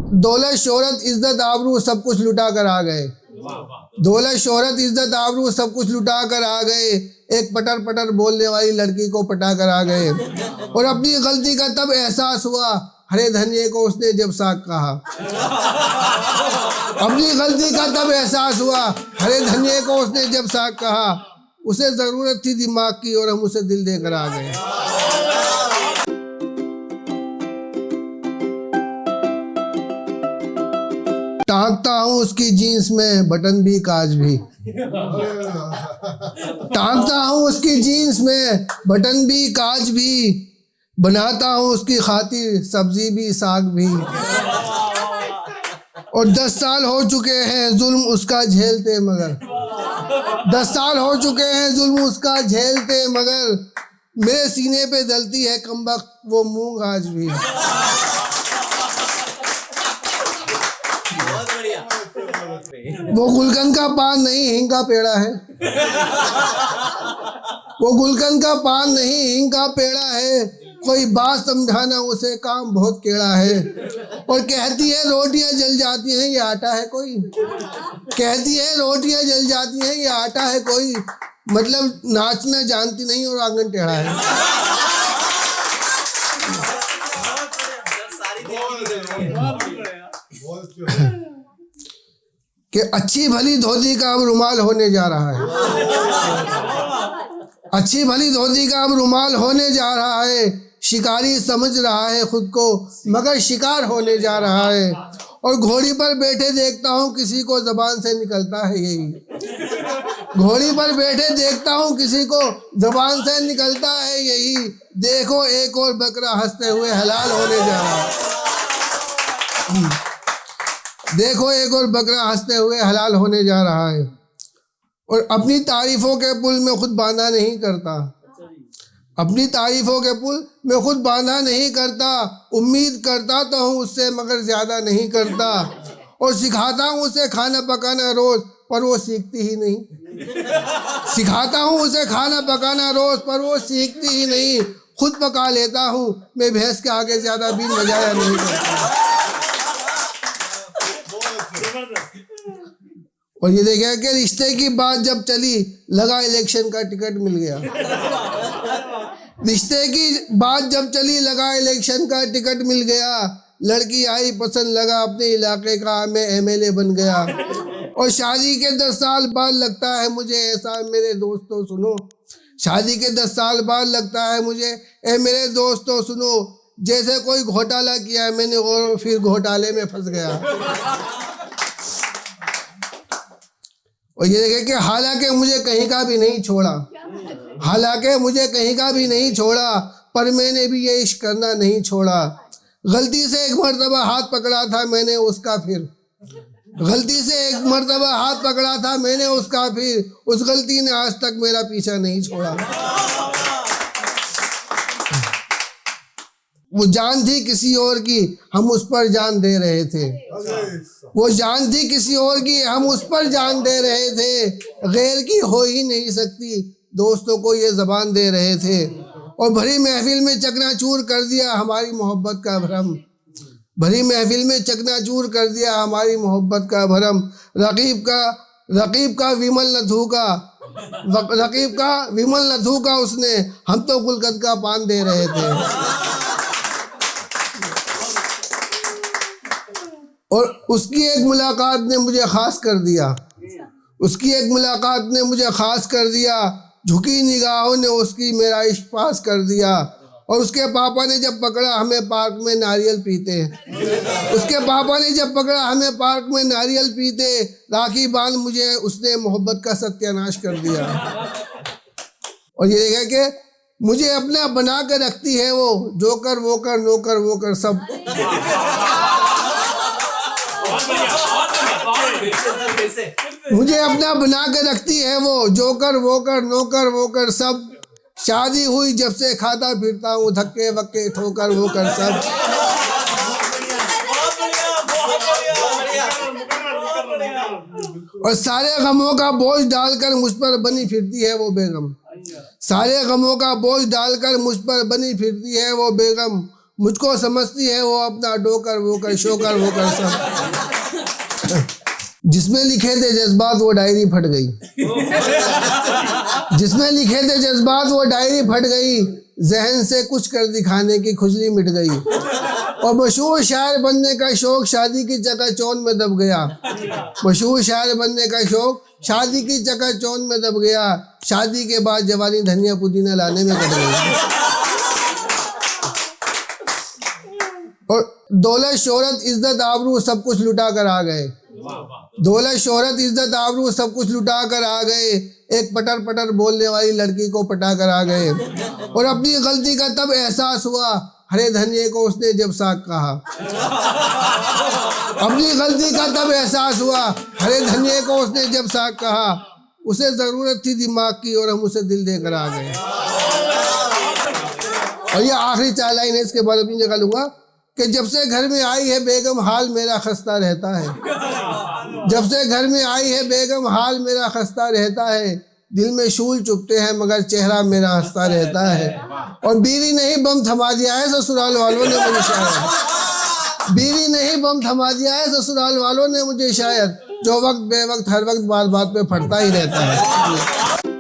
दौलत शोहरत इज्जत आबरू सब कुछ लुटा कर आ गए। दौलत शोहरत इज्जत आबरू सब कुछ लुटा कर आ गए। एक पटर पटर बोलने वाली लड़की को पटा कर आ गए। और अपनी गलती का तब एहसास हुआ हरे धनिये को उसने जब साग कहा। अपनी गलती का तब एहसास हुआ हरे धनिये को उसने जब साग कहा। उसे जरूरत थी दिमाग की और हम उसे दिल देकर आ गए। टांगता हूँ उसकी जीन्स में बटन भी काज भी। टांगता हूँ उसकी जीन्स में बटन भी काज भी। बनाता हूँ उसकी खातिर सब्जी भी साग भी। और 10 साल हो चुके हैं जुल्म उसका झेलते मगर। 10 साल हो चुके हैं जुल्म उसका झेलते मगर। मेरे सीने पे जलती है कमबख्त वो मूंग आज भी। वो गुलकंद का पान नहीं हिंग का पेड़ा है। वो गुलकंद का पान नहीं हिंग का पेड़ा है। कोई बात समझाना उसे काम बहुत केड़ा है। और कहती है रोटियां जल जाती हैं ये आटा है कोई। कहती है रोटियां जल जाती हैं ये आटा है कोई। मतलब नाचना जानती नहीं और आंगन टेढ़ा है। कि अच्छी भली धोती का अब रुमाल होने जा रहा है। अच्छी भली धोती का अब रुमाल होने जा रहा है। शिकारी समझ रहा है खुद को मगर शिकार होने जा रहा है। और घोड़ी पर बैठे देखता हूँ किसी को जबान से निकलता है यही। घोड़ी पर बैठे देखता हूँ किसी को जबान से निकलता है यही। देखो एक और बकरा हंसते हुए हलाल होने जा रहा है। देखो एक और बकरा हंसते हुए हलाल होने जा रहा है। और अपनी तारीफों के पुल में खुद बांधा नहीं करता। अपनी तारीफों के पुल में खुद बांधा नहीं करता। उम्मीद करता तो हूँ उससे मगर ज्यादा नहीं करता। और सिखाता हूँ उसे खाना पकाना रोज पर वो सीखती ही नहीं। सिखाता हूँ उसे खाना पकाना रोज पर वो सीखती ही नहीं। खुद पका लेता हूँ मैं भैंस के आगे ज्यादा बीन बजाया नहीं करता। और ये देखा कि रिश्ते की बात जब चली लगा इलेक्शन का टिकट मिल गया। रिश्ते की बात जब चली लगा इलेक्शन का टिकट मिल गया। लड़की आई पसंद लगा अपने इलाके का मैं एमएलए बन गया। और शादी के 10 साल बाद लगता है मुझे ऐसा मेरे दोस्तों सुनो। शादी के 10 साल बाद लगता है मुझे मेरे दोस्तों सुनो। जैसे कोई घोटाला किया मैंने और फिर घोटाले में फंस गया। और ये देखे कि हालांकि मुझे कहीं का भी नहीं छोड़ा। हालांकि मुझे कहीं का भी नहीं छोड़ा पर मैंने भी ये इश्क करना नहीं छोड़ा। गलती से एक मर्तबा हाथ पकड़ा था मैंने उसका फिर। गलती से एक मर्तबा हाथ पकड़ा था मैंने उसका फिर। उस गलती ने आज तक मेरा पीछा नहीं छोड़ा। वो जान थी किसी और की हम उस पर जान दे रहे थे। वो जान थी किसी और की हम उस पर जान दे रहे थे। गैर की हो ही नहीं सकती दोस्तों को ये ज़बान दे रहे थे। और भरी महफिल में चकनाचूर कर दिया हमारी मोहब्बत का भरम। भरी महफिल में चकनाचूर कर दिया हमारी मोहब्बत का भरम। रकीब का विमल न थूका। रकीब का विमल न थूका उसने। हम तो गुलकंद का पान दे रहे थे। और उसकी एक मुलाकात ने मुझे खास कर दिया। उसकी एक मुलाकात ने मुझे खास कर दिया। झुकी निगाहों ने उसकी मेरा इश्क पास कर दिया। और उसके पापा ने जब पकड़ा हमें पार्क में नारियल पीते। उसके पापा ने जब पकड़ा हमें पार्क में नारियल पीते। राखी बांध मुझे उसने मोहब्बत का सत्यानाश कर दिया। और ये देखा कि मुझे अपना बना के रखती है वो। जोकर वोकर नौकर वोकर सब। मुझे अपना बना के रखती है वो। जोकर वोकर नौकर वोकर सब। शादी हुई जब से खाता फिरता हूँ धक्के वक्के ठोकर वोकर सब। और सारे गमों का बोझ डालकर मुझ पर बनी फिरती है वो बेगम। सारे गमों का बोझ डालकर मुझ पर बनी फिरती है वो बेगम। मुझको समझती है वो अपना डोकर वो कर शोकर वो कर सब। जिसमें लिखे थे जज्बात वो डायरी फट गई, जिसमें लिखे थे जज्बात वो डायरी फट गई, जहन से कुछ कर दिखाने की खुजली मिट गई। और मशहूर शायर बनने का शौक शादी की चकाचौंध में दब गया, मशहूर शायर बनने का शौक शादी की चकाचौंध में दब गया। शादी के बाद जवानी धनिया पुदीना लाने में कट गई। और दौलत शोहरत इज्जत आबरू सब कुछ लुटा कर आ गए, दौलत शोहरत इज्जत आबरू सब कुछ लुटा कर आ गए। एक पटर पटर बोलने वाली लड़की को पटा कर आ गए। और अपनी गलती का तब एहसास हुआ हरे धनिये को उसने जब साग कहा, अपनी गलती का तब एहसास हुआ हरे धनिये को उसने जब साग कहा। उसे जरूरत थी दिमाग की और हम उसे दिल देकर आ गए। और ये आखिरी 4 लाइन है, इसके बाद अपनी जगह लूंगा कि जब से घर में आई है बेगम हाल मेरा खस्ता रहता है, जब से घर में आई है बेगम हाल मेरा खस्ता रहता है। दिल में शूल चुभते हैं मगर चेहरा मेरा हंसता रहता है। और बीरी नहीं बम थमा दिया है ससुराल वालों ने मुझे शायद, बीरी नहीं बम थमा दिया है ससुराल वालों ने मुझे शायद, जो वक्त बेवक्त हर वक्त बात बात पे फटता ही रहता है।